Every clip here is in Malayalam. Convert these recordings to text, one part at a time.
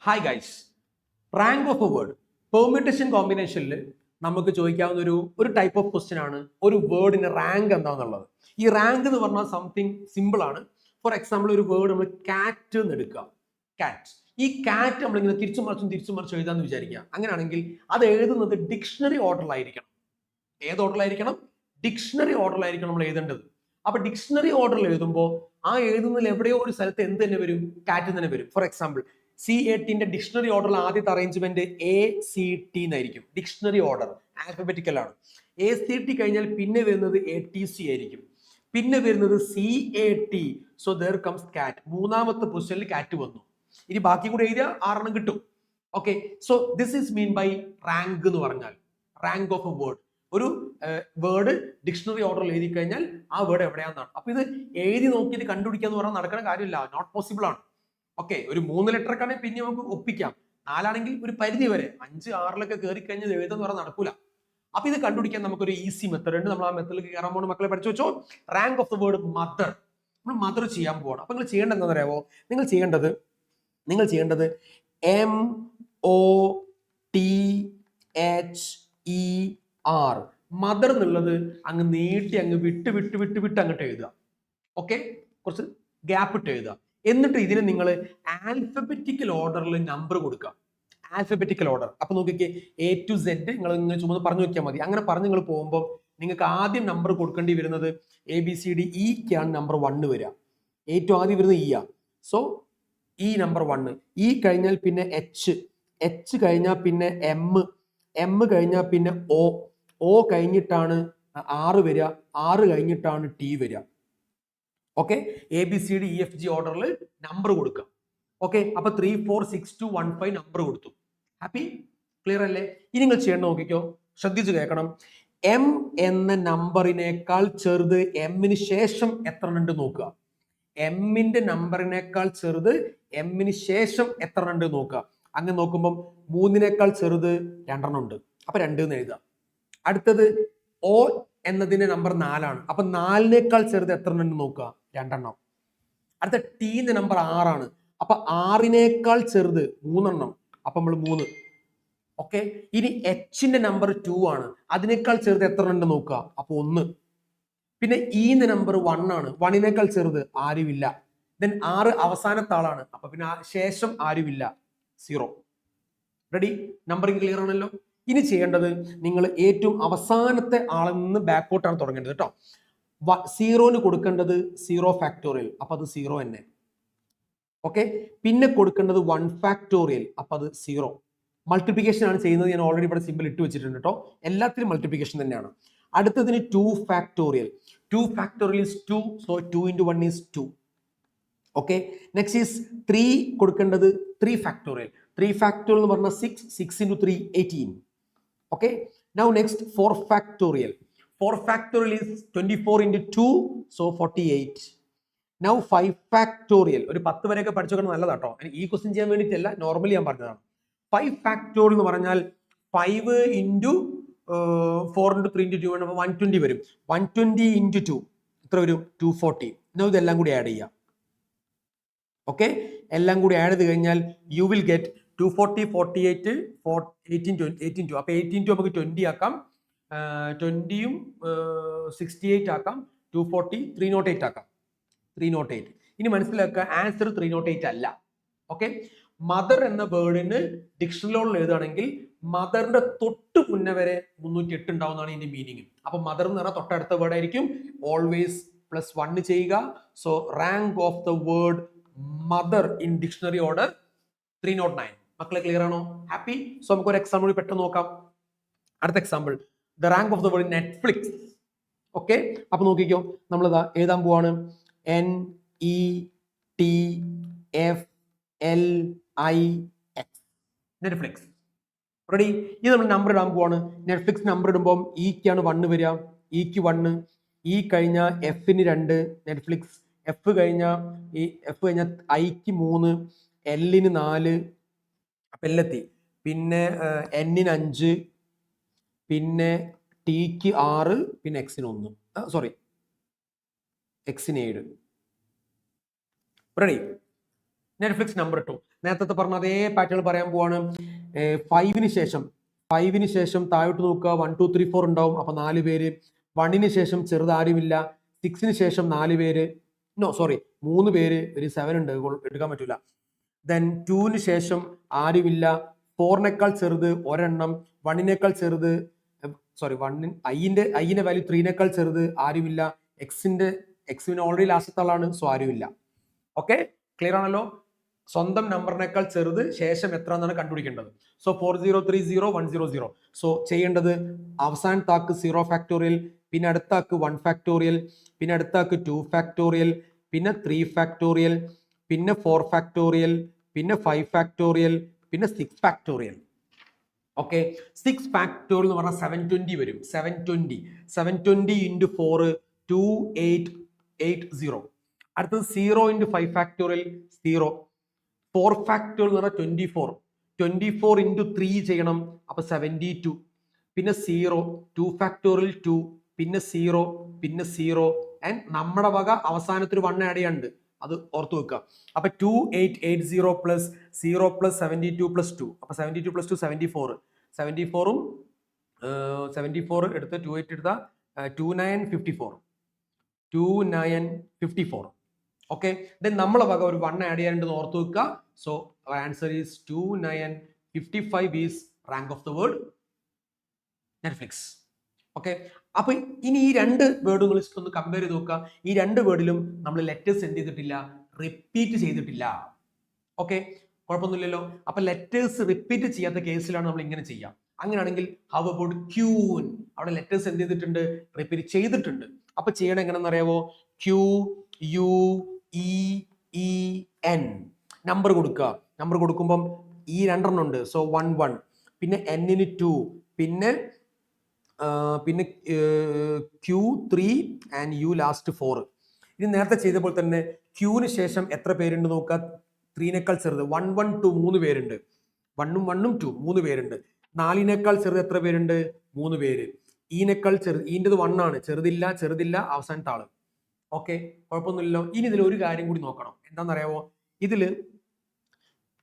Hi guys, rank of a word permutation കോമ്പിനേഷനിൽ നമുക്ക് ചോദിക്കാവുന്ന ഒരു ടൈപ്പ് ഓഫ് ക്വസ്റ്റ്യൻ ആണ് ഒരു വേർഡിന്റെ റാങ്ക് എന്താണെന്നുള്ളത്. ഈ റാങ്ക് എന്ന് പറഞ്ഞാൽ സംതിങ് സിമ്പിൾ ആണ്. ഫോർ എക്സാമ്പിൾ ഒരു വേർഡ് നമ്മൾ കാറ്റ് എന്ന് എടുക്കുക. കാറ്റ്, ഈ കാറ്റ് നമ്മളിങ്ങനെ തിരിച്ചു മറിച്ചും എഴുതാന്ന് വിചാരിക്കുക. അങ്ങനെയാണെങ്കിൽ അത് എഴുതുന്നത് ഡിക്ഷണറി ഓർഡറിലായിരിക്കണം. ഏത് ഓർഡറിലായിരിക്കണം? ഡിക്ഷണറി ഓർഡറിലായിരിക്കണം നമ്മൾ എഴുതേണ്ടത്. അപ്പൊ ഡിക്ഷണറി ഓർഡറിൽ എഴുതുമ്പോൾ ആ എഴുതുന്നതിൽ എവിടെയോ ഒരു സ്ഥലത്ത് എന്ത് തന്നെ വരും? കാറ്റ് തന്നെ വരും. ഫോർ എക്സാമ്പിൾ C18 ഡിക്ഷണറി ഓർഡറിൽ ആദ്യത്തെ അറേഞ്ച്മെന്റ് ACT എന്നായിരിക്കും. ഡിക്ഷണറി ഓർഡർ ആൽഫബറ്റിക്കൽ ആണ്. ACT കഴിഞ്ഞാൽ പിന്നെ വരുന്നത് ATC ആയിരിക്കും, പിന്നെ വരുന്നത് CAT. സോ ദർ കംസ് കാറ്റ്. മൂന്നാമത്തെ പൊസിഷനിൽ കാറ്റ് വന്നു. ഇനി ബാക്കി കൂടെ എഴുതിയാൽ 6 കിട്ടും. Okay, so this is mean by rank എന്ന് പറഞ്ഞാൽ റാങ്ക് ഓഫ് എ വേർഡ്. ഒരു വേർഡ് ഡിക്ഷണറി ഓർഡറിൽ എഴുതി കഴിഞ്ഞാൽ ആ വേർഡ് എവിടെയാണെന്നാണ്. അപ്പൊ ഇത് എഴുതി നോക്കിയിട്ട് കണ്ടുപിടിക്കുക എന്ന് പറഞ്ഞാൽ നടക്കുന്ന കാര്യമില്ല, നോട്ട് പോസിബിൾ ആണ്. ഓക്കെ, ഒരു 3 ലെറ്റർ ആണെങ്കിൽ പിന്നെ നമുക്ക് ഒപ്പിക്കാം. 4 ആണെങ്കിൽ ഒരു പരിധി വരെ, 5, 6 കയറി കഴിഞ്ഞാൽ എഴുതെന്ന് പറഞ്ഞാൽ നടക്കൂല. അപ്പൊ ഇത് കണ്ടുപിടിക്കാൻ നമുക്കൊരു ഈസി മെത്തേഡ് ഉണ്ട്. നമ്മൾ ആ മെത്തേഡിലേക്ക് കയറാൻ പോകുന്ന മക്കളെ പഠിച്ചു വെച്ചോ. Rank of the word mother. നമ്മൾ മദർ ചെയ്യാൻ പോവാണ്. അപ്പൊ നിങ്ങൾ ചെയ്യേണ്ടത് എന്താ പറയാമോ? നിങ്ങൾ ചെയ്യേണ്ടത് MOTHER. മദർ എന്നുള്ളത് അങ്ങ് നീട്ടി അങ്ങ് വിട്ട് അങ്ങോട്ട് എഴുതുക. ഓക്കെ, കുറച്ച് ഗ്യാപ്പ് ഇട്ട് എഴുതുക. എന്നിട്ട് ഇതിന് നിങ്ങൾ ആൽഫബറ്റിക്കൽ ഓർഡറിൽ നമ്പർ കൊടുക്കുക. Alphabetical order. അപ്പൊ നോക്കിക്കേ, A to Z നിങ്ങൾ ഇങ്ങനെ ചുമന്ന് പറഞ്ഞു വെക്കാൻ മതി. അങ്ങനെ പറഞ്ഞ് നിങ്ങൾ പോകുമ്പോൾ നിങ്ങൾക്ക് ആദ്യം നമ്പർ കൊടുക്കേണ്ടി വരുന്നത് ABCDEക്കാണ് നമ്പർ 1 വരിക. ഏറ്റവും ആദ്യം വരുന്നത് E ആ. So E number 1. E കഴിഞ്ഞാൽ പിന്നെ H കഴിഞ്ഞാൽ പിന്നെ M കഴിഞ്ഞാൽ പിന്നെ O കഴിഞ്ഞിട്ടാണ് R വരിക. R കഴിഞ്ഞിട്ടാണ് T വരിക. ഓക്കെ, ABCDEFG ഓർഡറിൽ നമ്പർ കൊടുക്കുക. ഓക്കെ, അപ്പൊ 3, 4, 6, 2, 1, 5 നമ്പർ കൊടുത്തു. ഹാപ്പി? ക്ലിയർ അല്ലേ? ഇനി നിങ്ങൾ ചെയ്യണം, നോക്കിക്കോ, ശ്രദ്ധിച്ചു കേൾക്കണം. M എന്ന നമ്പറിനേക്കാൾ ചെറുത് M-ന് ശേഷം എത്ര ഉണ്ട് നോക്കുക. M-ന്റെ നമ്പറിനേക്കാൾ ചെറുത് M-ന് ശേഷം എത്ര ഉണ്ട് നോക്കുക. അങ്ങനെ നോക്കുമ്പോൾ 3-നേക്കാൾ ചെറുത് 2 ഉണ്ട്. അപ്പൊ 2 എന്ന് എഴുതാം. അടുത്തത് O എന്നതിന്റെ നമ്പർ 4 ആണ്. അപ്പൊ 4-നേക്കാൾ ചെറുത് എത്ര ഉണ്ട് നോക്കുക. 2. അടുത്ത T-ന്റെ നമ്പർ 6 ആണ്. അപ്പൊ 6-നേക്കാൾ ചെറുത് 3. അപ്പൊ നമ്മൾ 3. ഓക്കെ, ഇനി H-ന്റെ നമ്പർ 2 ആണ്. അതിനേക്കാൾ ചെറുത് എത്ര ഉണ്ട് നോക്കുക. അപ്പൊ 1. പിന്നെ E-ന്റെ നമ്പർ 1 ആണ്. 1-നേക്കാൾ ചെറുത് ആരുമില്ല. ദെൻ 6 അവസാനത്തെ ആളാണ്. അപ്പൊ പിന്നെ ശേഷം ആരുമില്ല, 0. റെഡി? നമ്പറിംഗ് ക്ലിയർ ആണല്ലോ? ഇനി ചെയ്യേണ്ടത്, നിങ്ങൾ ഏറ്റവും അവസാനത്തെ ആളിൽ നിന്ന് ബാക്കോട്ടാണ് തുടങ്ങേണ്ടത് കേട്ടോ. 0-ന് കൊടുക്കേണ്ടത് 0 ഫാക്ടോറിയൽ. അപ്പൊ അത് 0 തന്നെ. ഓക്കെ, പിന്നെ കൊടുക്കേണ്ടത് 1 ഫാക്ടോറിയൽ. അപ്പൊ അത് 0. മൾട്ടിപ്ലിക്കേഷൻ ആണ് ചെയ്യുന്നത്. ഞാൻ ഓൾറെഡി ഇവിടെ സിമ്പിൾ ഇട്ട് വെച്ചിട്ടുണ്ട് കേട്ടോ. എല്ലാത്തിലും മൾട്ടിപ്ലിക്കേഷൻ തന്നെയാണ്. അടുത്തതിന് 2 factorial. 2 factorial is 2. So 2 into 1 is 2. Okay, next is 3 കൊടുക്കേണ്ടത് 3 ഫാക്ടോറിയൽ. 3 ഫാക്ടോറിയൽ എന്ന് പറഞ്ഞാൽ 6. 6 into 3, 18. Okay, now next 4 factorial. 4 factorial is 24 into 2. So 48. Now 5 factorial. ഒരു 10 വരെയൊക്കെ പഠിച്ചോക്കണം, നല്ലതാട്ടോ. ഈ ക്വസ്റ്റ്യൻ ചെയ്യാൻ വേണ്ടിയിട്ടല്ല, നോർമലി ഞാൻ പറഞ്ഞതാണ്. 5 ഫാക്ടോറിയൽ എന്ന് പറഞ്ഞാൽ 5 into 4 into 3 into 2 120 വരും. 120 into 2 എത്ര വരും? 240. നൗ ഇതെല്ലാം കൂടി ആഡ് ചെയ്യാം. ഓക്കെ, എല്ലാം കൂടി ആഡ് ചെയ്ത് കഴിഞ്ഞാൽ യു വിൽ ഗെറ്റ് 240, 48, 18, 18. അപ്പൊ 18 നമുക്ക് 20 ആക്കാം. 20യും 68 ആക്കാം. 240, 308 ആക്കാം. 308. ഇനി മനസ്സിലാക്കുക, ആൻസർ 308 അല്ല. ഓക്കെ, മദർ എന്ന വേർഡിന് ഡിക്ഷണറിയിൽ എഴുതുകയാണെങ്കിൽ മദറിന്റെ തൊട്ട് മുന്നേ വരെ 308 ഉണ്ടാവുന്നതാണ് ഇതിന്റെ മീനിങ്. അപ്പൊ മദർ എന്ന് പറഞ്ഞാൽ തൊട്ടടുത്ത വേർഡ് ആയിരിക്കും. ഓൾവേസ് +1 ചെയ്യുക. So rank of the word mother in dictionary order 309. മക്കളെ ക്ലിയർ ആണോ? ഹാപ്പി? സോ നമുക്ക് ഒരു എക്സാമ്പിൾ പെട്ടെന്ന് നോക്കാം. അടുത്ത example, the rank of the word Netflix. Okay, അപ്പൊ നോക്കിക്കോ, നമ്മളിതാ എഴുതാൻ പോവാണ്. NETFLIX, Netflix. റെഡി? ഇത് നമ്മൾ നമ്പർ ഇടാൻ പോവാണ്. നെറ്റ്ഫ്ലിക്സ് നമ്പർ ഇടുമ്പോൾ ഇക്കാണ് 1 വരിക. ഇക്ക് 1. ഇ കഴിഞ്ഞാൽ F-ന് 2. നെറ്റ്ഫ്ലിക്സ്. F കഴിഞ്ഞാൽ Iക്ക് 3. L-ന് 4. അപ്പൊ എല്ലെത്തി. പിന്നെ N-ന് 5. പിന്നെ T-ക്ക് 6. പിന്നെ X-ന് 1. സോറി, X-ന് 7. റെഡി? നെറ്റ്ഫ്ലിക്സ് നമ്പർ ഇട്ടു. നേരത്തെ പറഞ്ഞ അതേ പാറ്റേൺ പറയാൻ പോവാണ്. 5 ശേഷം താഴോട്ട് നോക്കുക, 1 2 3 4 ഉണ്ടാവും. അപ്പൊ 4 പേര്. 1 ശേഷം ചെറുത് ആരുമില്ല. 6 ശേഷം 4 പേര്, 3 പേര്. ഒരു 7 ഉണ്ട്, എടുക്കാൻ പറ്റൂല. ദെൻ 2 ശേഷം ആരുമില്ല. 4 ചെറുത് ഒരെണ്ണം. 1 ചെറുത്, ഐന്റെ വാല്യൂ 3 ചെറുത് ആരുമില്ല. എക്സിന് ഓൾറെഡി ലാസ്റ്റത്തെ ആളാണ്, സോ ആരുമില്ല. ഓക്കെ, ക്ലിയർ ആണല്ലോ? സ്വന്തം നമ്പറിനേക്കാൾ ചെറുത് ശേഷം എത്ര എന്നാണ് കണ്ടുപിടിക്കേണ്ടത്. സോ 4030 100. സോ ചെയ്യേണ്ടത് അവസാനത്തെ ആക്ക് 0 ഫാക്ടോറിയൽ, പിന്നെ അടുത്ത ആക്ക് 1 ഫാക്ടോറിയൽ, പിന്നെ അടുത്ത ആക്ക് 2 ഫാക്ടോറിയൽ, പിന്നെ 3 ഫാക്ടോറിയൽ, പിന്നെ 4 ഫാക്ടോറിയൽ, പിന്നെ 5 ഫാക്ടോറിയൽ, പിന്നെ 6 ഫാക്ടോറിയൽ. ഓക്കെ, 6 ഫാക്ടോറിയൽ എന്ന് പറഞ്ഞാൽ 720 വരും. 720 into 4 2880. അടുത്തത് 0 into 5 ഫാക്ടോറിയൽ 0. 4 ഫാക്ടോറിയൽ എന്ന് പറഞ്ഞാൽ 24 into 3 ചെയ്യണം, അപ്പൊ 72. പിന്നെ 0, 2 ഫാക്ടോറിയൽ 2, പിന്നെ 0, പിന്നെ 0. ആൻഡ് നമ്മുടെ വക അവസാനത്തിൽ 1 ആഡ് ചെയ്യാനുണ്ട്, അത് ഓർത്ത് വെക്കുക. അപ്പൊ 2880 പ്ലസ് 0 പ്ലസ് 72 പ്ലസ് 2. അപ്പൊ 72 പ്ലസ് 2 74. 74ഉം 74 എടുത്ത് 28 എടുത്ത 2954. 2954. ഓക്കെ, ദെൻ നമ്മളെ വക ഒരു 1 ആഡ് ചെയ്യാനുണ്ടെന്ന് ഓർത്ത് വെക്കുക. So answer is 2955 is rank of the word Netflix. Okay, അപ്പൊ ഇനി ഈ 2 വേർഡുകൾ ഒന്ന് കമ്പയർ ചെയ്ത് നോക്കുക. ഈ 2 വേർഡിലും നമ്മൾ ലെറ്റേഴ്സ് എന്ത് ചെയ്തിട്ടില്ല, റിപ്പീറ്റ് ചെയ്തിട്ടില്ല. ഓക്കെ, കുഴപ്പമൊന്നുമില്ലല്ലോ. അപ്പൊ ലെറ്റേഴ്സ് റിപ്പീറ്റ് ചെയ്യാത്ത കേസിലാണ് നമ്മൾ ഇങ്ങനെ ചെയ്യാം. അങ്ങനെയാണെങ്കിൽ ഹൗ അബൌട്ട് ക്യൂൻ? അവിടെ ലെറ്റേഴ്സ് എന്ത് ചെയ്തിട്ടുണ്ട്, റിപ്പീറ്റ് ചെയ്തിട്ടുണ്ട്. അപ്പൊ ചെയ്യണം എങ്ങനെയെന്ന് അറിയാവോ? QUEEN നമ്പർ കൊടുക്കുക. നമ്പർ കൊടുക്കുമ്പം ഈ 2 ഉണ്ട്, സോ 1 1. പിന്നെ N-ന് 2, പിന്നെ Q3 ആൻഡ് U ലാസ്റ്റ് 4. ഇനി നേരത്തെ ചെയ്തപ്പോൾ തന്നെ ക്യൂന് ശേഷം എത്ര പേരുണ്ട് നോക്കുക. 3 ചെറുത് 1 1 2 3 പേരുണ്ട്. 1 1 2 3 പേരുണ്ട്. 4 ചെറുത് എത്ര പേരുണ്ട്? 3 പേര്. ഈനേക്കാൾ ചെറുത്, ഈൻ്റെത് 1 ആണ്, ചെറുതില്ല അവസാനത്തെ ആള്. ഓക്കെ, കുഴപ്പമൊന്നുമില്ലല്ലോ. ഇനി ഇതിൽ ഒരു കാര്യം കൂടി നോക്കണം. എന്താണെന്നറിയാവോ? ഇതില്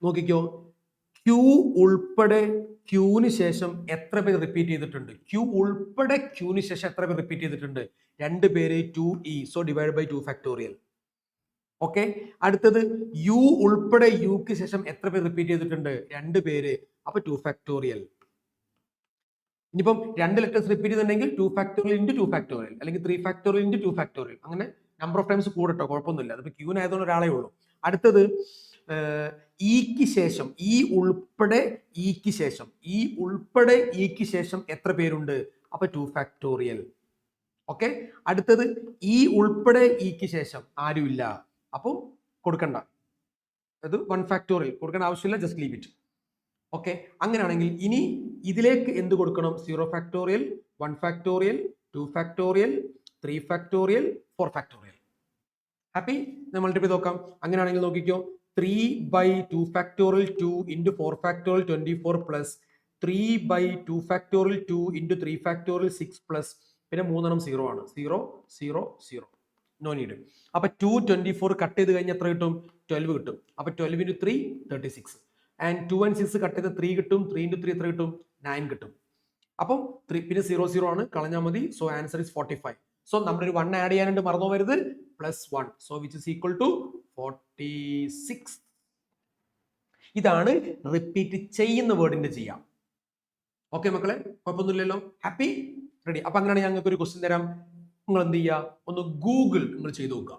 നോക്കിക്കോ, ക്യൂ ഉൾപ്പെടെ ക്യൂന് ശേഷം എത്ര പേര് റിപ്പീറ്റ് ചെയ്തിട്ടുണ്ട്? ക്യൂ ഉൾപ്പെടെ ക്യൂന് ശേഷം എത്ര പേര് റിപ്പീറ്റ് ചെയ്തിട്ടുണ്ട്? 2 പേര്, 2E. So divide by 2 factorial. Okay, അടുത്തത് യു ഉൾപ്പെടെ യുക്ക് ശേഷം എത്ര പേര് റിപ്പീറ്റ് ചെയ്തിട്ടുണ്ട്? 2 പേര്, അപ്പൊ 2 ഫാക്ടോറിയൽ. ഇനിയിപ്പം 2 ലെറ്റേഴ്സ് റിപ്പീറ്റ് ചെയ്തിട്ടുണ്ടെങ്കിൽ 2 ഫാക്ടോറിയൽ ഇൻറ്റു 2 ഫാക്ടോറിയൽ, അല്ലെങ്കിൽ 3 ഫാക്ടോറിയൽ ഇൻറ്റു 2 ഫാക്ടോറിയൽ. അങ്ങനെ നമ്പർ ഓഫ് ടൈംസ് കൂടട്ടോ, കുഴപ്പമൊന്നുമില്ല. അതിപ്പോ ക്യൂനായതുകൊണ്ട് ഒരാളേ ഉള്ളൂ. അടുത്തത് ഇക്ക് ശേഷം, ഈ ഉൾപ്പെടെ ഇക്ക് ശേഷം എത്ര പേരുണ്ട്? അപ്പൊ 2 ഫാക്ടോറിയൽ. ഓക്കെ, അടുത്തത് ഈ ഉൾപ്പെടെ ഇക്ക് ശേഷം ആരുമില്ല, അപ്പം കൊടുക്കണ്ട. അത് 1 ഫാക്ടോറിയൽ, കൊടുക്കേണ്ട ആവശ്യമില്ല, ജസ്റ്റ് ലീവ് ഇറ്റ്. ഓക്കെ, അങ്ങനെയാണെങ്കിൽ ഇനി ഇതിലേക്ക് എന്ത് കൊടുക്കണം? 0 factorial, 1 factorial, 2 factorial, 3 factorial, 4 factorial. Happy? Multiply നോക്കാം. അങ്ങനെയാണെങ്കിൽ നോക്കിക്കോ, 3 by 2 factorial 2 into 4 factorial 24 plus 3 by 2 factorial 2 into 3 factorial 6 plus പിന്നെ 3 0 ആണ്. 0 0 0. No need. അപ്പൊ 224 കട്ട് ചെയ്ത് കഴിഞ്ഞാൽ എത്ര കിട്ടും? 12 കിട്ടും. അപ്പൊ 12 into 3 36. ആൻഡ് 2 and 6 കട്ട് ചെയ്ത് 3 കിട്ടും. 3 into 3 എത്ര കിട്ടും? 9 കിട്ടും. അപ്പം 3 പിന്നെ 0 0 ആണ്, കളഞ്ഞാൽ മതി. So answer is 45. സോ നമ്മളൊരു 1 ആഡ് ചെയ്യാനുണ്ട്, മറന്നു പോകരുത്. +1. So which is equal to 46. ഇതാണ് റിപ്പീറ്റ് ചെയ്യുന്ന വേർഡിന്റെ ചെയ്യാം. ഓക്കെ മക്കളെ, കുഴപ്പമൊന്നുമില്ലല്ലോ. ഹാപ്പി? റെഡി? അപ്പൊ അങ്ങനെയാണെങ്കിൽ ഞങ്ങൾക്ക് ഒരു ക്വസ്റ്റ്യൻ തരാം. നിങ്ങൾ എന്ത് ചെയ്യുക, ഒന്ന് ഗൂഗിൾ നിങ്ങൾ ചെയ്ത് നോക്കുക.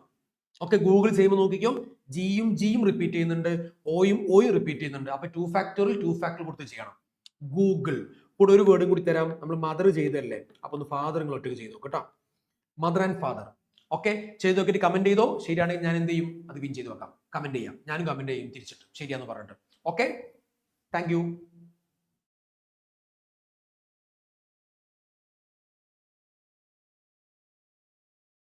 ഓക്കെ, ഗൂഗിൾ ചെയ്യുമ്പോൾ നോക്കിക്കോ, ജിയും റിപ്പീറ്റ് ചെയ്യുന്നുണ്ട്, ഓയും റിപ്പീറ്റ് ചെയ്യുന്നുണ്ട്. അപ്പൊ 2 ഫാക്ടോറിയൽ കൊടുത്ത് ചെയ്യണം. ഗൂഗിൾ. കൂടെ ഒരു വേർഡും കൂടി തരാം. നമ്മൾ മദർ ചെയ്തല്ലേ, അപ്പൊ ഒന്ന് ഫാദർ നിങ്ങൾ ഒറ്റയ്ക്ക് ചെയ്തു കേട്ടോ. Mother and father. ഓക്കെ, ചെയ്ത് നോക്കിയിട്ട് കമന്റ് ചെയ്തോ. ശരിയാണെങ്കിൽ ഞാൻ എന്ത് ചെയ്യും, അത് വിൻ ചെയ്ത് വെക്കാം. കമന്റ് ചെയ്യാം, ഞാനും കമന്റ് ചെയ്യും തിരിച്ചിട്ട് ശരിയാന്ന് പറഞ്ഞിട്ട്. Okay, thank you.